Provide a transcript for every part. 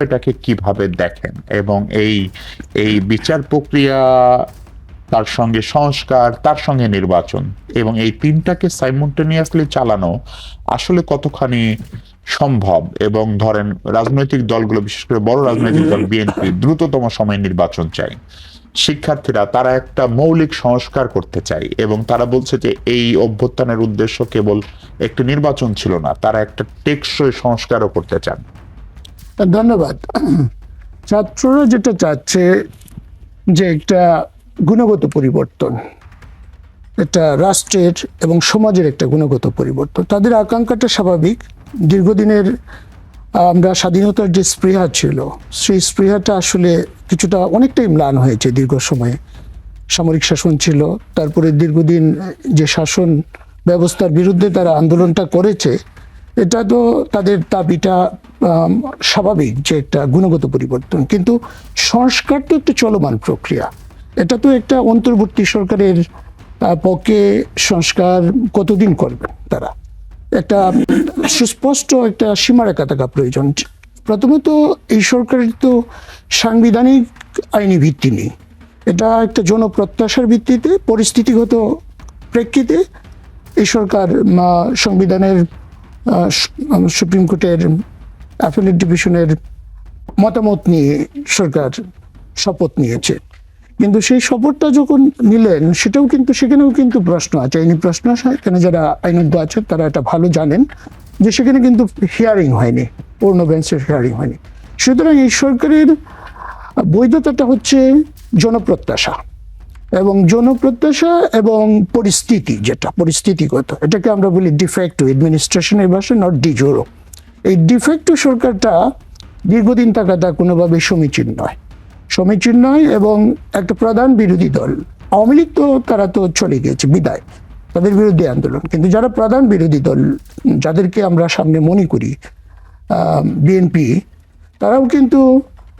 এটাকে কিভাবে দেখেন, এবং এই এই বিচার প্রক্রিয়া, তার সঙ্গে সংস্কার, তার সঙ্গে নির্বাচন, এবং এই তিনটাকে সাইমultaneously চালানো আসলে কতখানি সম্ভব? এবং ধরেন রাজনৈতিক দলগুলো, বিশেষ করে বড় রাজনৈতিক দল বিএনপি দ্রুততম সময়ে নির্বাচন চাই, শিক্ষার্থীরা তারা একটা মৌলিক সংস্কার করতে চায়, এবং তারা বলছে যে এই অভ্যুত্থানের উদ্দেশ্য কেবল একটি নির্বাচন ছিল না, তারা একটা টেকসই সংস্কারও করতে চান। ধন্যবাদ। ছাত্ররা যেটা চাচ্ছে যে একটা গুণগত পরিবর্তন, এটা রাষ্ট্রের এবং সমাজের একটা গুণগত পরিবর্তন, তাদের আকাঙ্ক্ষাটা স্বাভাবিক। দীর্ঘদিনের আমরা স্বাধীনতার যে স্পৃহা ছিল, সেই স্পৃহাটা আসলে কিছুটা অনেকটাই ম্লান হয়েছে দীর্ঘ সময়ে। সামরিক শাসন ছিল, তারপরে দীর্ঘদিন যে শাসন ব্যবস্থার বিরুদ্ধে তারা আন্দোলনটা করেছে, এটা তো তাদের দাবিটা স্বাভাবিক যে একটা গুণগত পরিবর্তন। কিন্তু সংস্কার তো একটা চলমান প্রক্রিয়া, এটা তো একটা অন্তর্বর্তী সরকারের পক্ষে সংস্কার কতদিন করবেন তারা, একটা সুস্পষ্ট একটা সীমারেখা থাকা প্রয়োজন। প্রথমত এই সরকারের তো সাংবিধানিক আইনি ভিত্তি নেই, এটা একটা জনপ্রত্যাশার ভিত্তিতে পরিস্থিতিগত প্রেক্ষিতে এই সরকার সংবিধানের সুপ্রিম কোর্টের অ্যাপিলেট ডিভিশনের মতামত নিয়ে সরকার শপথ নিয়েছে। কিন্তু সেই শপথটা যখন নিলেন সেখানেও কিন্তু প্রশ্ন আছে, আইনি প্রশ্ন আছে। এখানে যারা আইনজ্ঞ আছেন তারা এটা ভালো জানেন যে সেখানে কিন্তু হিয়ারিং হয়নি, পূর্ণ বেঞ্চের হিয়ারিং হয়নি। সুতরাং এই সরকারের বৈধতাটা হচ্ছে জনপ্রত্যাশা, এবং পরিস্থিতি, যেটা পরিস্থিতিগত, এটাকে আমরা বলি ডিফেক্টিভ অ্যাডমিনিস্ট্রেশনের ভাষা, নট ডিজোরো। এই ডিফেক্টিভ সরকারটা দীর্ঘদিন থাকাটা কোনোভাবেই সমীচীন নয়। এবং একটা প্রধান বিরোধী দল আওয়ামী লীগ, তো তারা তো চলে গিয়েছে, বিদায়, তাদের বিরুদ্ধে আন্দোলন। কিন্তু যারা প্রধান বিরোধী দল, যাদেরকে আমরা সামনে মনে করি, বিএনপি, তারাও কিন্তু,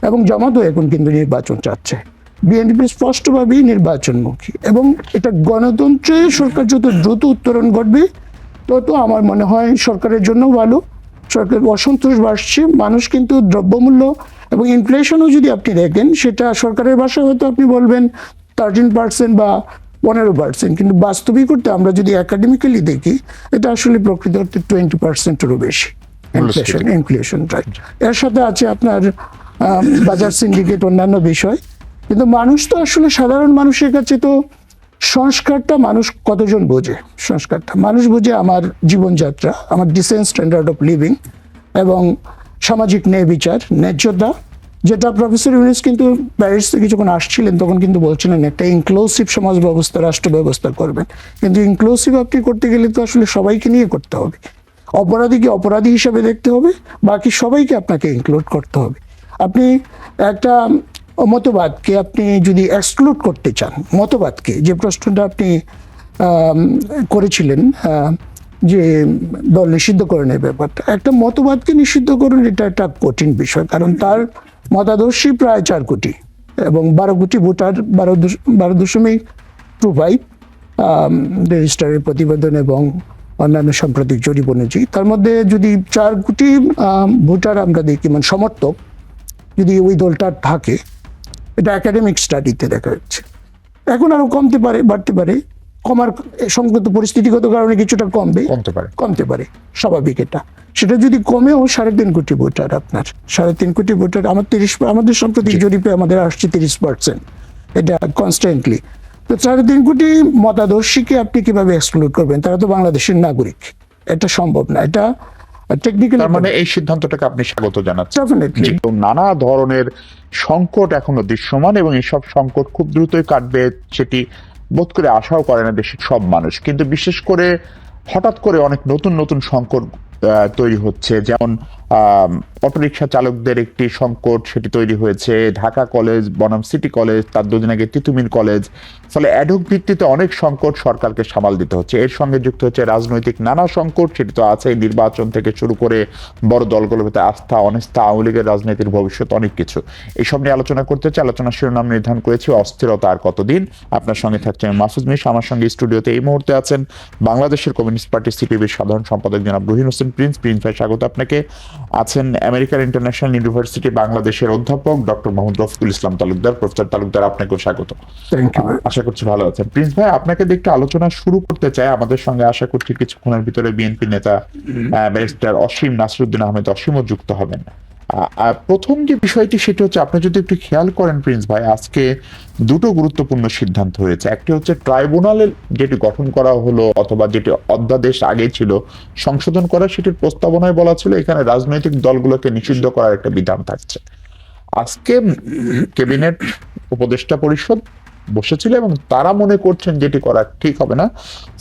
এবং জামাতও এখন কিন্তু নির্বাচন চাচ্ছে। বিএনপি স্পষ্টভাবেই নির্বাচনমুখী, এবং এটা গণতন্ত্রে সরকার যত দ্রুত উত্তরণ ঘটবে তত আমার মনে হয় সরকারের জন্য ভালো। সরকার অসন্তোষ বাড়ছে, মানুষ কিন্তু দ্রব্যমূল্য এবং ইনফ্লেশনও যদি আপনি দেখেন, সেটা সরকারের ভাষায় হয়তো আপনি বলবেন 13% বা 15%, কিন্তু বাস্তবিক করতে আমরা যদি একাডেমিক্যালি দেখি, এটা আসলে প্রকৃত অর্থে 20%-এরও বেশি ইনফ্লেশন। রাইট, এর সাথে আছে আপনার বাজার সিন্ডিকেট, অন্যান্য বিষয়। কিন্তু মানুষ তো আসলে, সাধারণ মানুষের কাছে তো সংস্কারটা মানুষ কতজন বোঝে? সংস্কারটা মানুষ বোঝে আমার জীবনযাত্রা, আমার ডিসেন্ট স্ট্যান্ডার্ড অফ লিভিং, এবং সামাজিক ন্যায় বিচার, ন্যায্যতা, যেটা প্রফেসর ইউনুস কিন্তু প্যারিস থেকে যখন আসছিলেন তখন কিন্তু বলছিলেন একটা ইনক্লুসিভ সমাজ ব্যবস্থা, রাষ্ট্র ব্যবস্থা করবেন। কিন্তু ইনক্লুসিভ আপনি করতে গেলে তো আসলে সবাইকে নিয়ে করতে হবে। অপরাধীকে অপরাধী হিসেবে দেখতে হবে, বাকি সবাইকে আপনাকে ইনক্লুড করতে হবে। আপনি একটা মতবাদকে আপনি যদি এক্সক্লুড করতে চান, মতবাদকে, যে প্রশ্নটা আপনি করেছিলেন যে দল নিষিদ্ধকরণের ব্যাপারটা, একটা মতবাদকে নিষিদ্ধকরণ এটা একটা কঠিন বিষয়, কারণ তার মতাদর্শী প্রায় 4 কোটি এবং 12 কোটি ভোটার, 12.25 রেজিস্ট্রারের প্রতিবেদন এবং অন্যান্য সাম্প্রতিক জরিপ অনুযায়ী। তার মধ্যে যদি 4 কোটি ভোটার আমরা দেখি, মানে সমর্থক যদি ওই দলটার থাকে, এটা একাডেমিক স্টাডিতে দেখা যাচ্ছে। এখন আরো কমতে পারে, বাড়তে পারে, কমার সংগত পরিস্থিতিগত কারণে কিছুটা কমতে পারে, স্বাভাবিক এটা। সেটা যদি কমেও 3.5 কোটি ভোটার, আপনার 3.5 কোটি ভোটার, আমাদের সাম্প্রতিক জরিপে আমাদের আসছে 30%, এটা কনস্ট্যান্টলি। তো 3.5 কোটি মতাদর্শীকে আপনি কিভাবে এক্সক্লুড করবেন? তারা তো বাংলাদেশের নাগরিক, এটা সম্ভব না। এটা টেকনিক্যাল। তার মানে এই সিদ্ধান্তটাকে আপনি স্বাগত জানাচ্ছেন। ডেফিনেটলি। নানা ধরনের সংকট এখনো দৃশ্যমান, এবং এইসব সংকট খুব দ্রুতই কাটবে সেটি বোধ করে আশাও করে না দেশের সব মানুষ। কিন্তু বিশেষ করে হঠাৎ করে অনেক নতুন নতুন সংকট তৈরি হচ্ছে, যেমন অটোরিকশা চালকদের একটি সংকট সেটি তৈরি হয়েছে, ঢাকা কলেজ বনাম সিটি কলেজ, তার দুদিন আগে তিতুমির কলেজ। ফলে অ্যাডহক ভিত্তিতে অনেক সংকট সরকারকে সামাল দিতে হচ্ছে। এর সঙ্গে যুক্ত হচ্ছে রাজনৈতিক নানা সংকট, সেটি তো আছে, নির্বাচন থেকে শুরু করে বড় দলগুলোর ভিতরে আস্থা অনিস্থা, আওয়ামী লীগের রাজনীতির ভবিষ্যৎ, অনেক কিছু। এইসব নিয়ে আলোচনা করতে চাই। আলোচনার শিরোনাম নির্ধারণ করেছি অস্থিরতা আর কতদিন। আপনার সঙ্গে থাকছে মাহফুজ মিশ। আমার সঙ্গে স্টুডিওতে এই মুহূর্তে আছেন বাংলাদেশের কমিউনিস্ট পার্টি সিপিবির সাধারণ সম্পাদক জনাব রুহিন হোসেন প্রিন্স। প্রিন্স ভাই, স্বাগত আপনাকে। আছেন আমেরিকান ইন্টারন্যাশনাল ইউনিভার্সিটি বাংলাদেশের অধ্যাপক ডক্টর মোহাম্মদ রফিকুল ইসলাম তালুকদার। প্রফেসর তালুকদার, আপনাকেও স্বাগত। Thank you. আশা করছি ভালো আছেন। প্রিন্স ভাই, আপনাকে দিয়ে একটু আলোচনা শুরু করতে চাই। আমাদের সঙ্গে আশা করছি কিছুক্ষণের ভিতরে বিএনপি নেতা ব্যারিস্টার অসীম নাসিরুদ্দিন আহমেদ অসীমও যুক্ত হবেন। প্রথম যে বিষয়টি সেটা হচ্ছে, আপনি যদি একটু খেয়াল করেন প্রিন্স ভাই, আজকে দুটো গুরুত্বপূর্ণ সিদ্ধান্ত হয়েছে। একটি হচ্ছে ট্রাইব্যুনালের যেটি গঠন করা হলো, অথবা যেটি অধ্যাদেশ আগে ছিল সংশোধন করা, সেটির প্রস্তাবনায় বলা ছিল এখানে রাজনৈতিক দলগুলোকে নিষিদ্ধ করার একটা বিধান থাকছে। আজকে ক্যাবিনেট উপদেষ্টা পরিষদ বসেছিল এবং তারা মনে করছেন যেটি করা ঠিক হবে না,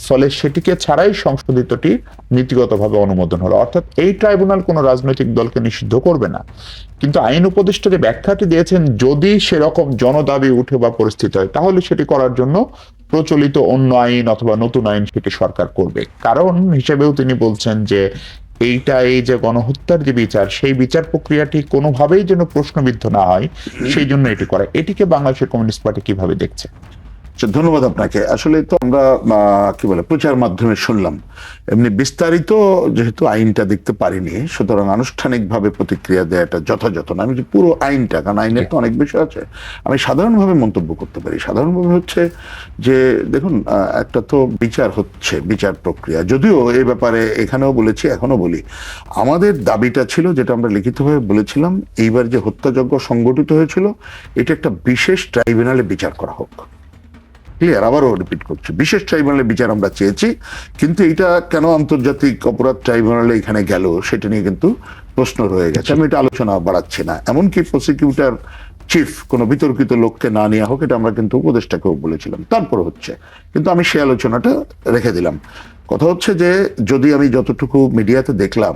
ফলে সেটিকে ছাড়াই সংশোধিতটি নীতিগতভাবে অনুমোদন হলো। অর্থাৎ এই ট্রাইব্যুনাল কোনো রাজনৈতিক দলকে নিষিদ্ধ করবে না। কিন্তু আইন উপদেষ্টা যে ব্যাখ্যাটি দিয়েছেন, যদি সেরকম জনদাবি উঠে বা পরিস্থিতি হয়, তাহলে সেটি করার জন্য প্রচলিত অন্য আইন অথবা নতুন আইন সেটি সরকার করবে। কারণ হিসেবেও তিনি বলছেন যে এই যে গণহত্যার যে বিচার, সেই বিচার প্রক্রিয়াটি কোনোভাবেই যেন প্রশ্নবিদ্ধ না হয়, সেই জন্য এটি করে। এটিকে বাংলাদেশের কমিউনিস্ট পার্টি কিভাবে দেখছে? ধন্যবাদ আপনাকে। আসলে তো আমরা কি বলে প্রচার মাধ্যমে শুনলাম, এমনি বিস্তারিত যেহেতু আইনটা দেখতে পারিনি, সুতরাং আনুষ্ঠানিকভাবে প্রতিক্রিয়া দেওয়াটা যথাযথ না। আমি যে পুরো আইনটা, কারণ আইনের তো অনেক বিষয় আছে, আমি সাধারণভাবে মন্তব্য করতে পারি। সাধারণভাবে হচ্ছে যে দেখুন, একটা তো বিচার হচ্ছে, বিচার প্রক্রিয়া, যদিও এই ব্যাপারে এখানেও বলেছি এখনো বলি, আমাদের দাবিটা ছিল, যেটা আমরা লিখিতভাবে বলেছিলাম, এইবার যে হত্যাযজ্ঞ সংগঠিত হয়েছিল এটা একটা বিশেষ ট্রাইব্যুনালে বিচার করা হোক। ক্লিয়ার, আবারও রিপিট করছি, বিশেষ ট্রাইব্যুনালে বিচার আমরা চেয়েছি। কিন্তু এটা কেন আন্তর্জাতিক অপরাধ ট্রাইব্যুনালে এখানে গেল, সেটা নিয়ে কিন্তু প্রশ্ন রয়ে গেছে। আমি এটা আলোচনা বাড়াচ্ছি না। এমনকি প্রসিকিউটর চিফ কোনো বিতর্কিত লোককে না নেওয়া হোক, এটা আমরা কিন্তু উপদেষ্টাকেও বলেছিলাম। তারপর হচ্ছে, কিন্তু আমি সেই আলোচনাটা রেখে দিলাম। কথা হচ্ছে যে, যদি আমি যতটুকু মিডিয়াতে দেখলাম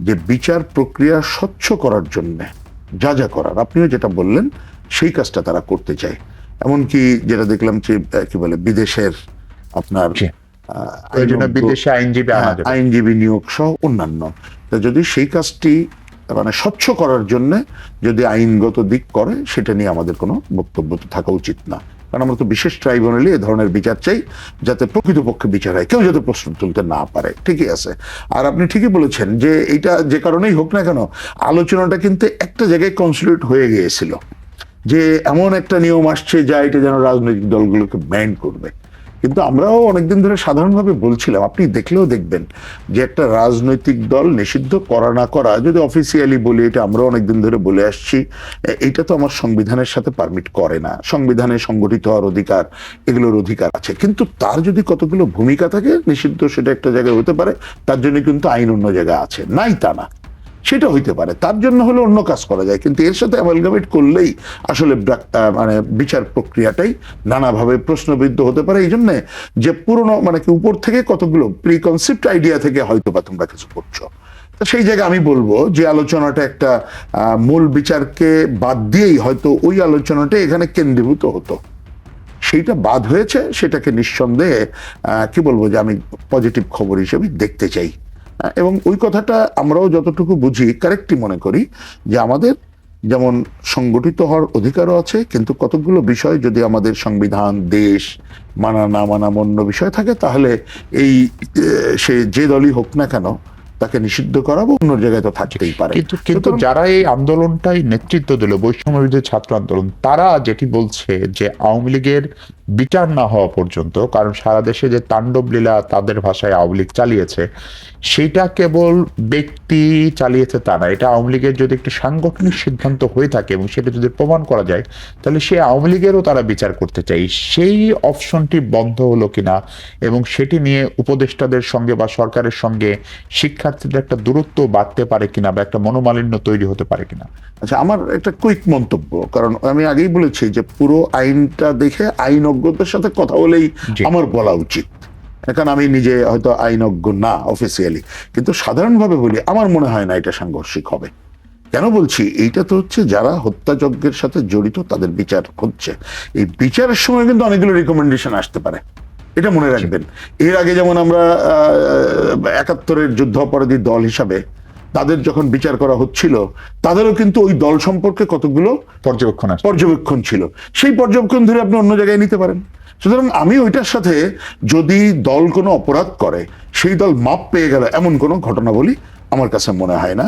যে বিচার প্রক্রিয়া স্বচ্ছ করার জন্য যা যা করার, আপনিও যেটা বললেন, সেই কাজটা তারা করতে চায়। এমনকি যেটা দেখলাম যে কি বলে, বিদেশের আপনার বিদেশে আইনজীবী আনা যাবে, আইনজীবী নিয়োগ সহ অন্যান্য। যদি সেই কাজটি মানে স্বচ্ছ করার জন্য যদি আইনগত দিক করে, সেটা নিয়ে আমাদের কোনো বক্তব্য থাকা উচিত না। কারণ আমরা তো বিশেষ ট্রাইব্যুনালে এ ধরনের বিচার চাই, যাতে প্রকৃতপক্ষে বিচার হয়, কেউ যাতে প্রশ্ন তুলতে না পারে। ঠিকই আছে। আর আপনি ঠিকই বলেছেন যে এটা যে কারণেই হোক না কেন, আলোচনাটা কিন্তু একটা জায়গায় কনসলিডেট হয়ে গিয়েছিল যে এমন একটা নিয়ম আসছে যা এটা যেন রাজনৈতিক দলগুলোকে ব্যান করবে। কিন্তু আমরাও অনেকদিন ধরে সাধারণভাবে বলছিলাম, আপনি দেখলেও দেখবেন যে একটা রাজনৈতিক দল নিষিদ্ধ করা না করা, যদি অফিসিয়ালি বলি, এটা আমরা অনেকদিন ধরে বলে আসছি, এটা তো আমার সংবিধানের সাথে পারমিট করে না। সংবিধানে সংগঠিত হওয়ার অধিকার, এগুলোর অধিকার আছে, কিন্তু তার যদি কতগুলো ভূমিকা থাকে, নিষিদ্ধ সেটা একটা জায়গায় হতে পারে, তার জন্য কিন্তু আইন অন্য জায়গায় আছে, নাই তা না, সেটা হইতে পারে, তার জন্য হলে অন্য কাজ করা যায়। কিন্তু এর সাথে অ্যামালগামেট করলেই আসলে মানে বিচার প্রক্রিয়াটাই নানাভাবে প্রশ্নবিদ্ধ হতে পারে। এই জন্য যে পুরনো মানে কি উপর থেকে কতগুলো প্রিকনসেপ্ট আইডিয়া থেকে হয়তো বা তোমরা কিছু করছো, তো সেই জায়গায় আমি বলবো যে আলোচনাটা একটা মূল বিচারকে বাদ দিয়েই হয়তো ওই আলোচনাটা এখানে কেন্দ্রীভূত হতো। সেইটা বাদ হয়েছে, সেটাকে নিঃসন্দেহে কি বলবো যে আমি পজিটিভ খবর হিসেবে দেখতে চাই। এবং ওই কথাটা আমরাও যতটুকু বুঝি, কারেক্টই মনে করি যে আমাদের যেমন সংগঠিত হওয়ার অধিকারও আছে, কিন্তু কতগুলো বিষয় যদি আমাদের সংবিধান, দেশ, মানা না মানা অন্য বিষয় থাকে, তাহলে এই সে যে দলই হোক না কেন, তাকে নিষিদ্ধ করাবো, অন্য জায়গায় তো থাকতেই পারে। কিন্তু যারা এই আন্দোলনটাই নেতৃত্ব দিল, বৈষম্য বিরোধী ছাত্র আন্দোলন, তারা যেটি বলছে যে আওয়ামী লীগের বিচার না হওয়া পর্যন্ত, কারণ সারা দেশে যে তাণ্ডব লীলা তাদের ভাষায় আওয়ামী লীগ চালিয়েছে, সেটা কেবল ব্যক্তি চালিয়েছে তা না, এটা আওয়ামী লীগের যদি একটি সাংগঠনিক সিদ্ধান্ত হয়ে থাকে এবং সেটা যদি প্রমাণ করা যায়, তাহলে সে আওয়ামী লীগেরও তারা বিচার করতে চাই। সেই অপশনটি বন্ধ হলো কিনা, এবং সেটি নিয়ে উপদেষ্টাদের সঙ্গে বা সরকারের সঙ্গে শিক্ষার্থীদের একটা দূরত্ব বাড়তে পারে কিনা, বা একটা মনোমালিন্য তৈরি হতে পারে কিনা? আচ্ছা, আমার একটা কুইক মন্তব্য, কারণ আমি আগেই বলেছি যে পুরো আইনটা দেখে আইনজ্ঞদের সাথে কথা বলেই আমার বলা উচিত, কারণ আমি নিজে হয়তো আইনজ্ঞ না অফিসিয়ালি, কিন্তু সাধারণভাবে বলি আমার মনে হয় না এটা সাংঘর্ষিক হবে। কেন বলছি, এইটা তো হচ্ছে যারা হত্যাযজ্ঞের সাথে জড়িত তাদের বিচার হচ্ছে। এই বিচারের সময় কিন্তু অনেকগুলো রিকমেন্ডেশন আসতে পারে, এটা মনে রাখবেন। এর আগে যেমন আমরা ৭১-এর যুদ্ধ অপরাধী দল হিসাবে তাদের যখন বিচার করা হচ্ছিল, তাদেরও কিন্তু ওই দল সম্পর্কে কতগুলো পর্যবেক্ষণ ছিল, সেই পর্যবেক্ষণ ধরে আপনি অন্য জায়গায় নিতে পারেন। সুতরাং আমি ওইটার সাথে, যদি দল কোনো অপরাধ করে সেই দল মাপ পেয়ে গেল, এমন কোনো ঘটনা বলি আমার কাছে মনে হয় না।